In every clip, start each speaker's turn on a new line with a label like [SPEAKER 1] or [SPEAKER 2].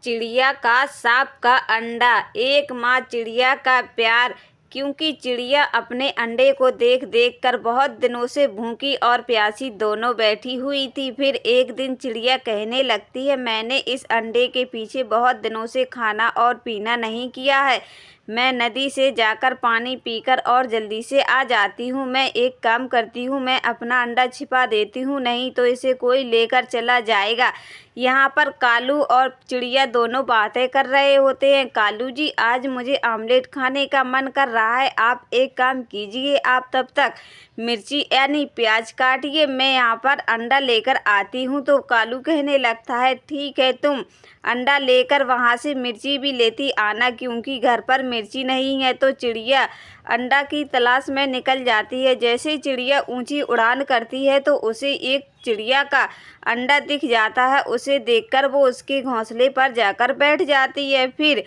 [SPEAKER 1] चिड़िया का सांप का अंडा, एक माँ चिड़िया का प्यार। क्योंकि चिड़िया अपने अंडे को देख देख कर बहुत दिनों से भूखी और प्यासी दोनों बैठी हुई थी। फिर एक दिन चिड़िया कहने लगती है, मैंने इस अंडे के पीछे बहुत दिनों से खाना और पीना नहीं किया है। मैं नदी से जाकर पानी पीकर और जल्दी से आ जाती हूँ। मैं एक काम करती हूँ, मैं अपना अंडा छिपा देती हूँ, नहीं तो इसे कोई लेकर चला जाएगा। यहाँ पर कालू और चिड़िया दोनों बातें कर रहे होते हैं। कालू जी, आज मुझे आमलेट खाने का मन कर रहा है। आप एक काम कीजिए, आप तब तक मिर्ची यानी प्याज काटिए, मैं यहाँ पर अंडा लेकर आती हूँ। तो कालू कहने लगता है, ठीक है, तुम अंडा लेकर वहाँ से मिर्ची भी लेती आना, क्योंकि घर पर मिर्ची नहीं है। तो चिड़िया अंडा की तलाश में निकल जाती है। जैसे चिड़िया ऊंची उड़ान करती है तो उसे एक चिड़िया का अंडा दिख जाता है। उसे देखकर वो उसके घोंसले पर जाकर बैठ जाती है। फिर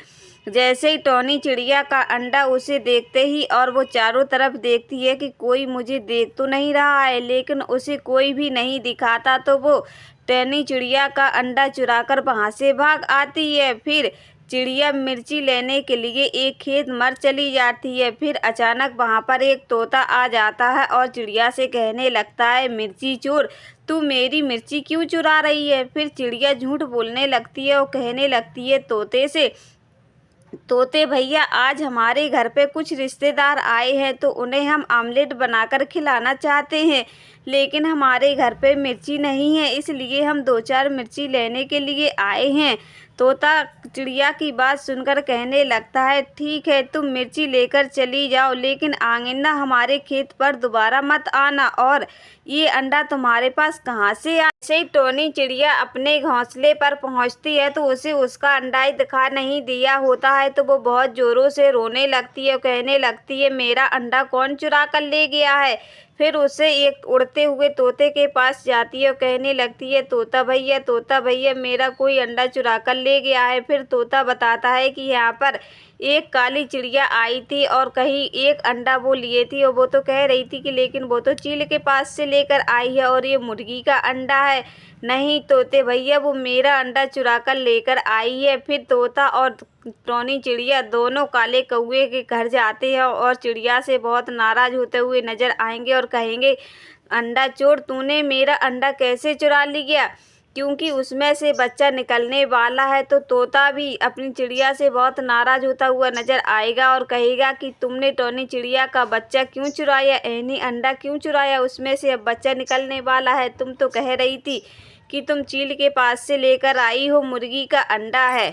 [SPEAKER 1] जैसे ही टोनी चिड़िया का अंडा उसे देखते ही और वो चारों तरफ देखती है कि कोई मुझे देख तो नहीं रहा है, लेकिन उसे कोई भी नहीं दिखाता, तो वो टोनी चिड़िया का अंडा चुराकर वहाँ से भाग आती है। फिर चिड़िया मिर्ची लेने के लिए एक खेत मर चली जाती है। फिर अचानक वहाँ पर एक तोता आ जाता है और चिड़िया से कहने लगता है, मिर्ची चोर, तू मेरी मिर्ची क्यों चुरा रही है। फिर चिड़िया झूठ बोलने लगती है और कहने लगती है तोते से, तोते भैया, आज हमारे घर पे कुछ रिश्तेदार आए हैं, तो उन्हें हम आमलेट बनाकर खिलाना चाहते हैं, लेकिन हमारे घर पे मिर्ची नहीं है, इसलिए हम 2-4 मिर्ची लेने के लिए आए हैं। तोता चिड़िया की बात सुनकर कहने लगता है, ठीक है, तुम मिर्ची लेकर चली जाओ, लेकिन आइंदा हमारे खेत पर दोबारा मत आना। और ये अंडा तुम्हारे पास कहाँ से आया। जैसे ही टोनी चिड़िया अपने घोंसले पर पहुँचती है तो उसे उसका अंडा ही दिखा नहीं दिया होता है। तो वो बहुत ज़ोरों से रोने लगती है, कहने लगती है, मेरा अंडा कौन चुरा कर ले गया है। फिर उसे एक उड़ते हुए तोते के पास जाती है और कहने लगती है, तोता भैया, मेरा कोई अंडा चुरा कर ले गया है। फिर तोता बताता है कि यहाँ पर एक काली चिड़िया आई थी और कहीं एक अंडा वो लिए थी, और वो तो कह रही थी कि लेकिन वो तो चील के पास से लेकर आई है और ये मुर्गी का अंडा है। नहीं तोते भैया, वो मेरा अंडा चुरा कर लेकर आई है। फिर तोता और टोनी चिड़िया दोनों काले कौवे के घर जाते हैं और चिड़िया से बहुत नाराज़ होते हुए नजर आएंगे और कहेंगे, अंडा चोर, तूने मेरा अंडा कैसे चुरा लिया, क्योंकि उसमें से बच्चा निकलने वाला है। तो तोता भी अपनी चिड़िया से बहुत नाराज़ होता हुआ नजर आएगा और कहेगा कि तुमने टोनी चिड़िया का बच्चा क्यों चुराया, यानी अंडा क्यों चुराया, उसमें से अब बच्चा निकलने वाला है। तुम तो कह रही थी कि तुम चील के पास से लेकर आई हो, मुर्गी का अंडा है।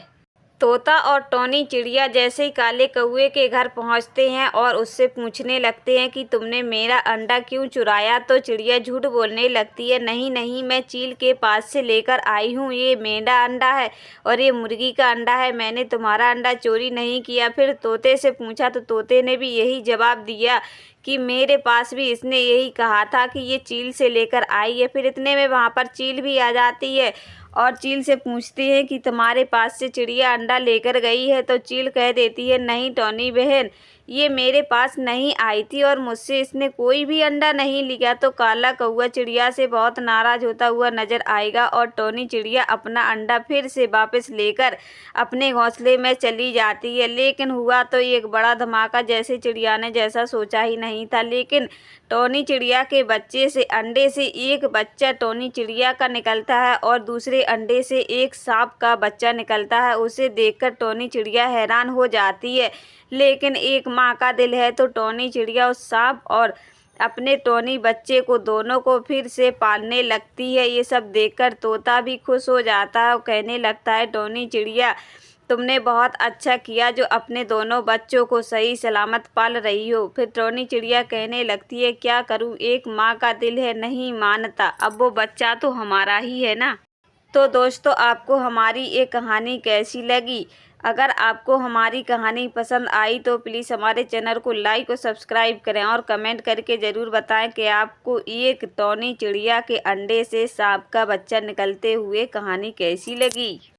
[SPEAKER 1] तोता और टोनी चिड़िया जैसे ही काले कौवे के घर पहुंचते हैं और उससे पूछने लगते हैं कि तुमने मेरा अंडा क्यों चुराया, तो चिड़िया झूठ बोलने लगती है, नहीं, मैं चील के पास से लेकर आई हूँ, ये मेरा अंडा है और ये मुर्गी का अंडा है, मैंने तुम्हारा अंडा चोरी नहीं किया। फिर तोते से पूछा तो तोते ने भी यही जवाब दिया कि मेरे पास भी इसने यही कहा था कि ये चील से लेकर आई है। फिर इतने में वहाँ पर चील भी आ जाती है और चील से पूछती है कि तुम्हारे पास से चिड़िया अंडा लेकर गई है। तो चील कह देती है, नहीं टोनी बहन, ये मेरे पास नहीं आई थी और मुझसे इसने कोई भी अंडा नहीं लिया। तो काला कौवा चिड़िया से बहुत नाराज़ होता हुआ नजर आएगा और टोनी चिड़िया अपना अंडा फिर से वापस लेकर अपने घोंसले में चली जाती है। लेकिन हुआ तो एक बड़ा धमाका, जैसे चिड़िया ने जैसा सोचा ही नहीं था। लेकिन टोनी चिड़िया के बच्चे से अंडे से एक बच्चा टोनी चिड़िया का निकलता है और दूसरे अंडे से एक सांप का बच्चा निकलता है। उसे देखकर टोनी चिड़िया हैरान हो जाती है, लेकिन एक माँ का दिल है, तो टोनी चिड़िया उस सांप और अपने टोनी बच्चे को दोनों को फिर से पालने लगती है। ये सब देखकर तोता भी खुश हो जाता है और कहने लगता है, टोनी चिड़िया, तुमने बहुत अच्छा किया जो अपने दोनों बच्चों को सही सलामत पाल रही हो। फिर टोनी चिड़िया कहने लगती है, क्या करूं, एक माँ का दिल है, नहीं मानता, अब वो बच्चा तो हमारा ही है ना। तो दोस्तों, आपको हमारी ये कहानी कैसी लगी? अगर आपको हमारी कहानी पसंद आई तो प्लीज़ हमारे चैनल को लाइक और सब्सक्राइब करें और कमेंट करके ज़रूर बताएं कि आपको एक टोनी चिड़िया के अंडे से सांप का बच्चा निकलते हुए कहानी कैसी लगी।